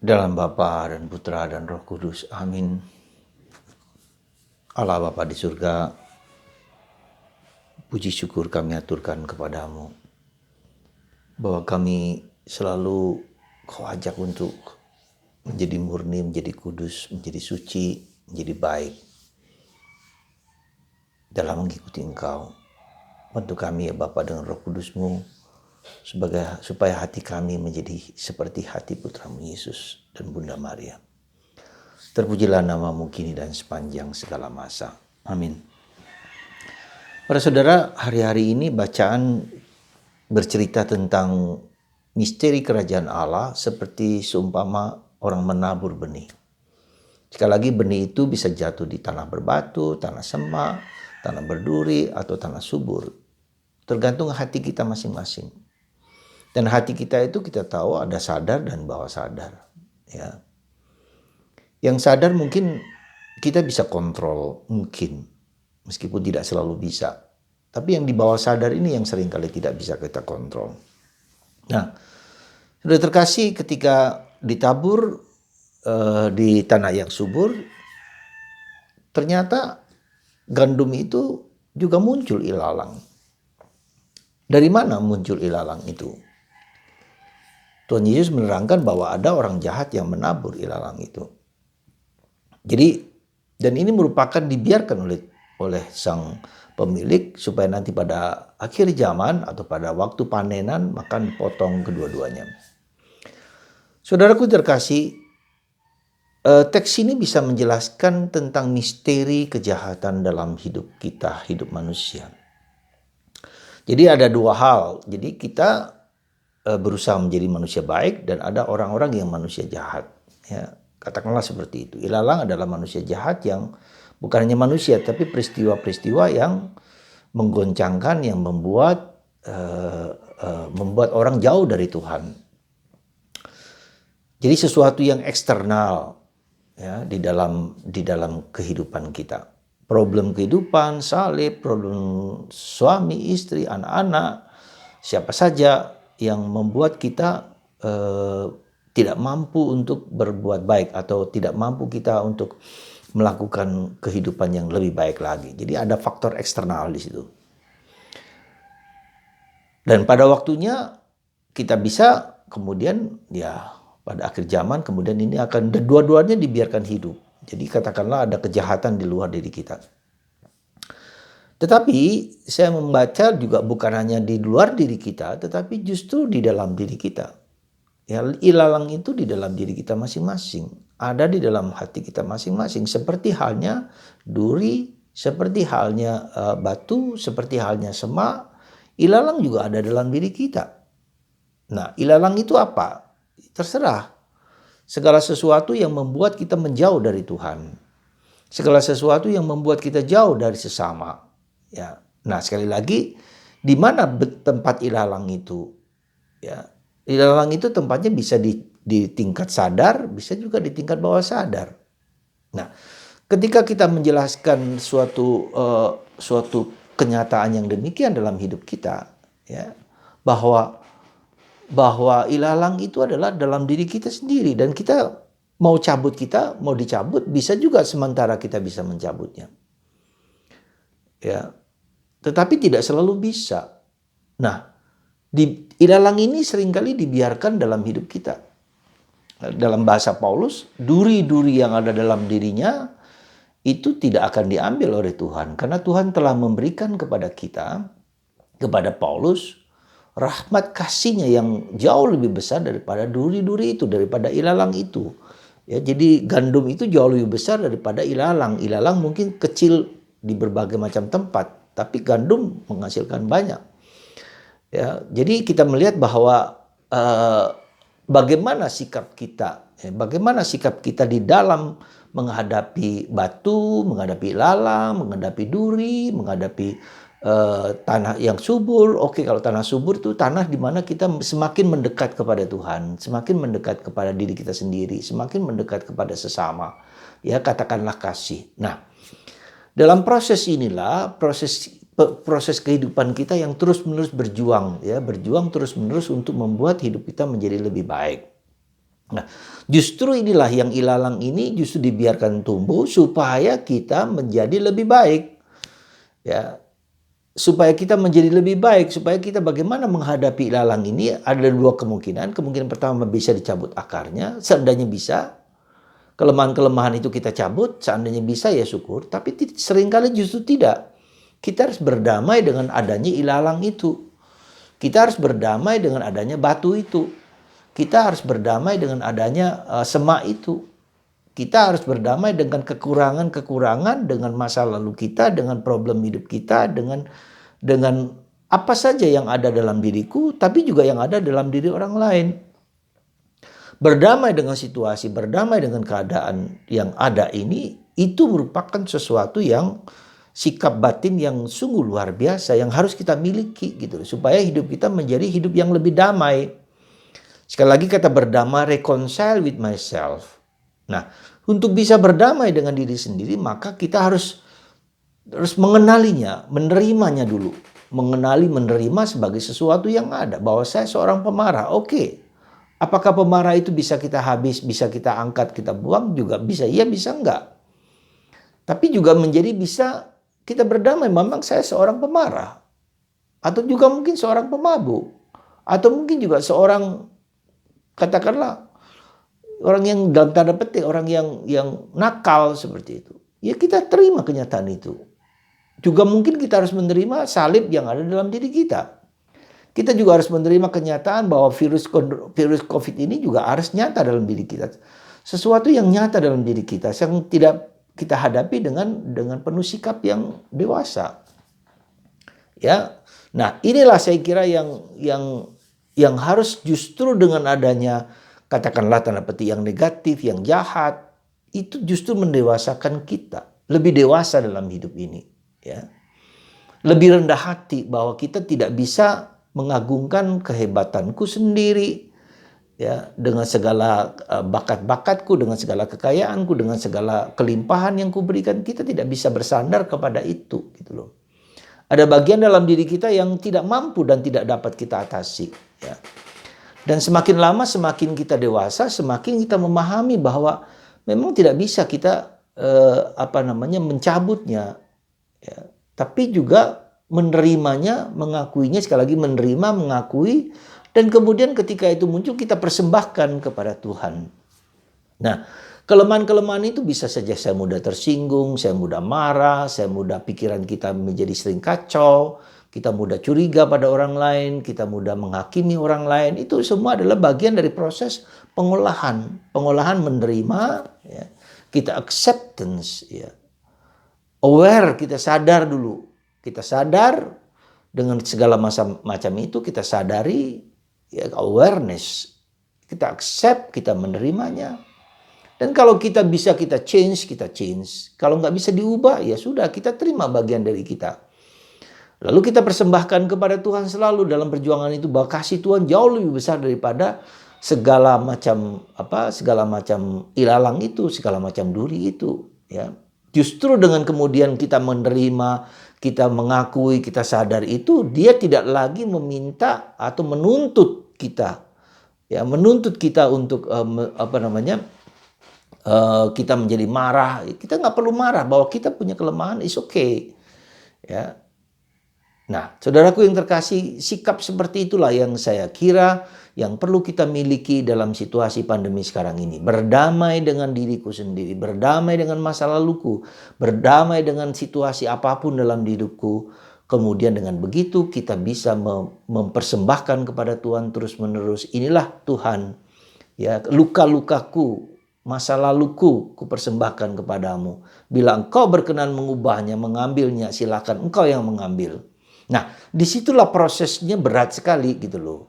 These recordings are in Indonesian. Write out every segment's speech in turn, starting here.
Dalam Bapa dan Putra dan Roh Kudus. Amin. Allah Bapa di surga, puji syukur kami aturkan kepadamu, bahwa kami selalu Kau ajak untuk menjadi murni, menjadi kudus, menjadi suci, menjadi baik dalam mengikuti Engkau. Bantu kami ya Bapa dengan Roh Kudus-Mu, supaya hati kami menjadi seperti hati Putramu Yesus dan Bunda Maria. Terpujilah namamu kini dan sepanjang segala masa. Amin. Para saudara, hari-hari ini bacaan bercerita tentang misteri kerajaan Allah seperti seumpama orang menabur benih. Sekali lagi, benih itu bisa jatuh di tanah berbatu, tanah semak, tanah berduri, atau tanah subur. Tergantung hati kita masing-masing. Dan hati kita itu kita tahu ada sadar dan bawah sadar. Ya. Yang sadar mungkin kita bisa kontrol, mungkin. Meskipun tidak selalu bisa. Tapi yang di bawah sadar ini yang seringkali tidak bisa kita kontrol. Nah, sudah terkasih ketika ditabur di tanah yang subur, ternyata gandum itu juga muncul ilalang. Dari mana muncul ilalang itu? Tuhan Yesus menerangkan bahwa ada orang jahat yang menabur ilalang itu. Jadi, dan ini merupakan dibiarkan oleh sang pemilik supaya nanti pada akhir zaman atau pada waktu panenan maka dipotong kedua-duanya. Saudaraku terkasih, teks ini bisa menjelaskan tentang misteri kejahatan dalam hidup kita, hidup manusia. Jadi ada dua hal. Jadi kita berusaha menjadi manusia baik dan ada orang-orang yang manusia jahat. Ya, katakanlah seperti itu. Ilalang adalah manusia jahat yang bukan hanya manusia, tapi peristiwa-peristiwa yang menggoncangkan, yang membuat orang jauh dari Tuhan. Jadi sesuatu yang eksternal ya di dalam kehidupan kita. Problem kehidupan, salib, problem suami, istri, anak-anak, siapa saja yang membuat kita tidak mampu untuk berbuat baik atau tidak mampu kita untuk melakukan kehidupan yang lebih baik lagi. Jadi ada faktor eksternal di situ. Dan pada waktunya kita bisa kemudian ya pada akhir zaman kemudian ini akan dua-duanya dibiarkan hidup. Jadi katakanlah ada kejahatan di luar diri kita. Tetapi saya membaca juga bukan hanya di luar diri kita, tetapi justru di dalam diri kita. Ya, ilalang itu di dalam diri kita masing-masing. Ada di dalam hati kita masing-masing. Seperti halnya duri, seperti halnya batu, seperti halnya semak. Ilalang juga ada dalam diri kita. Nah, ilalang itu apa? Terserah. Segala sesuatu yang membuat kita menjauh dari Tuhan. Segala sesuatu yang membuat kita jauh dari sesama. Ya. Nah, sekali lagi, di mana tempat ilalang itu? Ya. Ilalang itu tempatnya bisa di tingkat sadar, bisa juga di tingkat bawah sadar. Nah, ketika kita menjelaskan suatu kenyataan yang demikian dalam hidup kita, ya, bahwa ilalang itu adalah dalam diri kita sendiri dan kita mau dicabut bisa juga sementara kita bisa mencabutnya. Ya. Tetapi tidak selalu bisa. Nah, ilalang ini seringkali dibiarkan dalam hidup kita. Dalam bahasa Paulus, duri-duri yang ada dalam dirinya itu tidak akan diambil oleh Tuhan. Karena Tuhan telah memberikan kepada kita, kepada Paulus, rahmat kasih-Nya yang jauh lebih besar daripada duri-duri itu, daripada ilalang itu. Ya, jadi gandum itu jauh lebih besar daripada ilalang. Ilalang mungkin kecil di berbagai macam tempat, tapi gandum menghasilkan banyak. Ya, jadi kita melihat bahwa bagaimana sikap kita, bagaimana sikap kita di dalam menghadapi batu, menghadapi ilalang, menghadapi duri, menghadapi tanah yang subur. Oke, kalau tanah subur itu tanah di mana kita semakin mendekat kepada Tuhan, semakin mendekat kepada diri kita sendiri, semakin mendekat kepada sesama. Ya, katakanlah kasih. Nah, dalam proses inilah proses kehidupan kita yang terus-menerus berjuang terus-menerus untuk membuat hidup kita menjadi lebih baik. Nah, justru inilah yang ilalang ini justru dibiarkan tumbuh supaya kita menjadi lebih baik. Ya, supaya kita menjadi lebih baik, supaya kita bagaimana menghadapi ilalang ini ada dua kemungkinan. Kemungkinan pertama bisa dicabut akarnya, seandainya bisa. Kelemahan-kelemahan itu kita cabut, seandainya bisa ya syukur. Tapi seringkali justru tidak. Kita harus berdamai dengan adanya ilalang itu. Kita harus berdamai dengan adanya batu itu. Kita harus berdamai dengan adanya semak itu. Kita harus berdamai dengan kekurangan-kekurangan, dengan masa lalu kita, dengan problem hidup kita, dengan apa saja yang ada dalam diriku, tapi juga yang ada dalam diri orang lain. Berdamai dengan situasi, berdamai dengan keadaan yang ada ini, itu merupakan sesuatu yang sikap batin yang sungguh luar biasa, yang harus kita miliki gitu, supaya hidup kita menjadi hidup yang lebih damai. Sekali lagi kata berdamai, reconcile with myself. Nah, untuk bisa berdamai dengan diri sendiri, maka kita harus mengenalinya, menerimanya dulu. Menerima sebagai sesuatu yang ada. Bahwa saya seorang pemarah, oke. Apakah pemarah itu bisa kita habis, bisa kita angkat, kita buang? Juga bisa, iya bisa enggak. Tapi juga menjadi bisa kita berdamai, memang saya seorang pemarah. Atau juga mungkin seorang pemabuk. Atau mungkin juga seorang, katakanlah, orang yang dalam tanda petik, orang yang nakal seperti itu. Ya kita terima kenyataan itu. Juga mungkin kita harus menerima salib yang ada dalam diri kita. Kita juga harus menerima kenyataan bahwa virus COVID ini juga harus nyata dalam diri kita. Sesuatu yang nyata dalam diri kita, yang tidak kita hadapi dengan penuh sikap yang dewasa. Ya, nah inilah saya kira yang harus justru dengan adanya katakanlah tanda petik yang negatif, yang jahat, itu justru mendewasakan kita, lebih dewasa dalam hidup ini, ya. Lebih rendah hati bahwa kita tidak bisa mengagungkan kehebatanku sendiri, ya, dengan segala bakat-bakatku, dengan segala kekayaanku, dengan segala kelimpahan yang kuberikan, kita tidak bisa bersandar kepada itu, gitu loh. Ada bagian dalam diri kita yang tidak mampu dan tidak dapat kita atasi, ya. Dan semakin lama semakin kita dewasa, semakin kita memahami bahwa memang tidak bisa kita mencabutnya, ya. Tapi juga menerimanya, mengakuinya, sekali lagi menerima, mengakui, dan kemudian ketika itu muncul kita persembahkan kepada Tuhan. Nah, kelemahan-kelemahan itu bisa saja saya mudah tersinggung, saya mudah marah, saya mudah pikiran kita menjadi sering kacau, kita mudah curiga pada orang lain, kita mudah menghakimi orang lain. Itu semua adalah bagian dari proses pengolahan menerima, ya. Kita acceptance, ya. Aware, kita sadar dulu. Kita sadar dengan segala macam itu, kita sadari, ya, awareness. Kita accept, kita menerimanya. Dan kalau kita bisa kita change, kita change. Kalau nggak bisa diubah, ya sudah, kita terima bagian dari kita. Lalu kita persembahkan kepada Tuhan selalu dalam perjuangan itu, bahwa kasih Tuhan jauh lebih besar daripada segala macam ilalang itu, segala macam duri itu, ya. Justru dengan kemudian kita menerima, kita mengakui, kita sadar itu, dia tidak lagi meminta atau menuntut kita, ya, menuntut kita untuk kita menjadi marah. Kita nggak perlu marah, bahwa kita punya kelemahan, is okay, ya. Nah, saudaraku yang terkasih, sikap seperti itulah yang saya kira yang perlu kita miliki dalam situasi pandemi sekarang ini. Berdamai dengan diriku sendiri, berdamai dengan masa laluku, berdamai dengan situasi apapun dalam hidupku. Kemudian dengan begitu kita bisa mempersembahkan kepada Tuhan terus-menerus. Inilah Tuhan, ya, luka-lukaku, masa laluku kupersembahkan kepadamu. Bila engkau berkenan mengubahnya, mengambilnya, silakan engkau yang mengambil. Nah, disitulah prosesnya berat sekali gitu loh.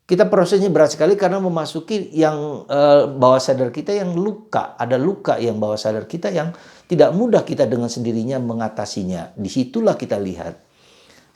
Kita prosesnya berat sekali karena memasuki yang bawah sadar kita yang luka. Ada luka yang bawah sadar kita yang tidak mudah kita dengan sendirinya mengatasinya. Disitulah kita lihat.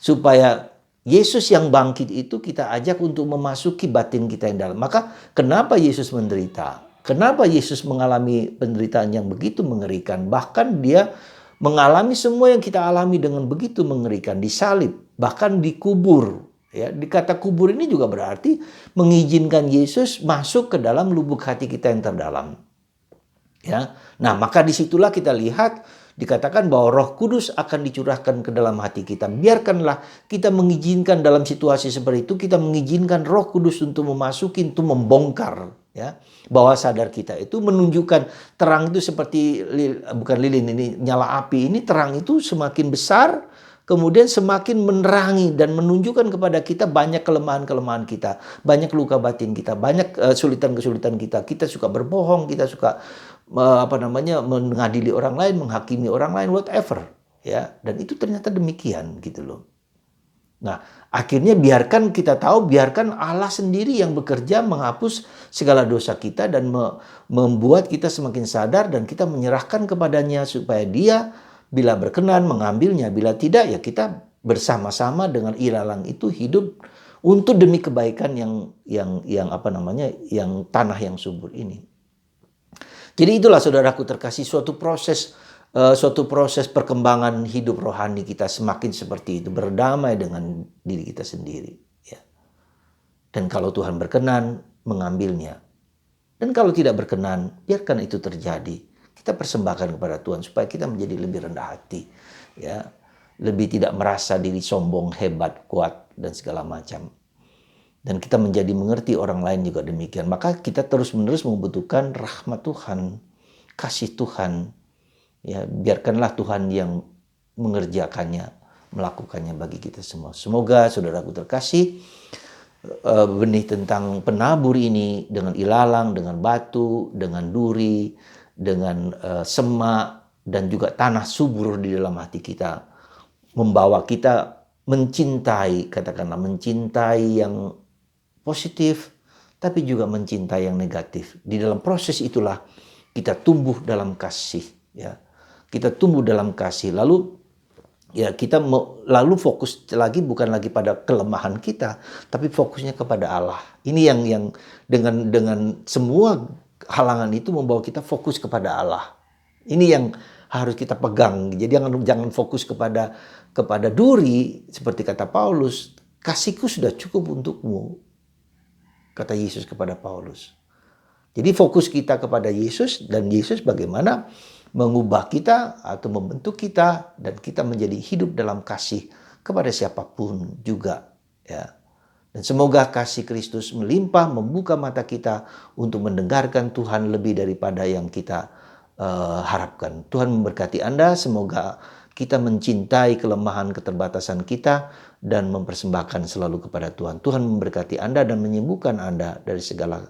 Supaya Yesus yang bangkit itu kita ajak untuk memasuki batin kita yang dalam. Maka kenapa Yesus menderita? Kenapa Yesus mengalami penderitaan yang begitu mengerikan? Bahkan dia mengalami semua yang kita alami dengan begitu mengerikan, disalib, bahkan dikubur, Ya, di kata kubur ini juga berarti mengizinkan Yesus masuk ke dalam lubuk hati kita yang terdalam. Ya. Nah, maka disitulah kita lihat dikatakan bahwa Roh Kudus akan dicurahkan ke dalam hati kita. Biarkanlah kita mengizinkan dalam situasi seperti itu, kita mengizinkan Roh Kudus untuk memasuki, untuk membongkar, ya. Bawah sadar kita itu menunjukkan terang itu seperti bukan lilin, ini nyala api. Ini terang itu semakin besar, kemudian semakin menerangi dan menunjukkan kepada kita banyak kelemahan-kelemahan kita, banyak luka batin kita, banyak kesulitan-kesulitan kita. Kita suka berbohong, kita suka mengadili orang lain, menghakimi orang lain, whatever, ya. Dan itu ternyata demikian gitu loh. Nah, akhirnya biarkan kita tahu, biarkan Allah sendiri yang bekerja menghapus segala dosa kita dan membuat kita semakin sadar, dan kita menyerahkan kepadanya supaya Dia bila berkenan mengambilnya, bila tidak ya kita bersama-sama dengan ilalang itu hidup untuk demi kebaikan yang tanah yang subur ini. Jadi itulah saudaraku terkasih, suatu proses perkembangan hidup rohani kita semakin seperti itu, berdamai dengan diri kita sendiri, ya. Dan kalau Tuhan berkenan mengambilnya, dan kalau tidak berkenan biarkan itu terjadi. Kita persembahkan kepada Tuhan supaya kita menjadi lebih rendah hati, ya, lebih tidak merasa diri sombong, hebat, kuat dan segala macam. Dan kita menjadi mengerti orang lain juga demikian. Maka kita terus-menerus membutuhkan rahmat Tuhan, kasih Tuhan. Ya, biarkanlah Tuhan yang mengerjakannya, melakukannya bagi kita semua. Semoga saudaraku terkasih, benih tentang penabur ini dengan ilalang, dengan batu, dengan duri, dengan semak, dan juga tanah subur di dalam hati kita, membawa kita mencintai, katakanlah mencintai yang positif, tapi juga mencintai yang negatif. Di dalam proses itulah kita tumbuh dalam kasih, ya. Kita tumbuh dalam kasih. Lalu ya kita lalu fokus lagi bukan lagi pada kelemahan kita, tapi fokusnya kepada Allah. Ini yang dengan semua halangan itu membawa kita fokus kepada Allah. Ini yang harus kita pegang. Jadi jangan fokus kepada duri, seperti kata Paulus, kasihku sudah cukup untukmu, kata Yesus kepada Paulus. Jadi fokus kita kepada Yesus, dan Yesus bagaimana mengubah kita atau membentuk kita, dan kita menjadi hidup dalam kasih kepada siapapun juga, ya. Dan semoga kasih Kristus melimpah membuka mata kita untuk mendengarkan Tuhan lebih daripada yang kita harapkan. Tuhan memberkati Anda, semoga kita mencintai kelemahan keterbatasan kita dan mempersembahkan selalu kepada Tuhan. Tuhan memberkati Anda dan menyembuhkan Anda dari segala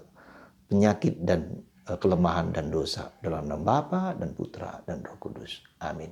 penyakit dan kelemahan dan dosa. Dalam nama Bapa dan Putra dan Roh Kudus. Amin.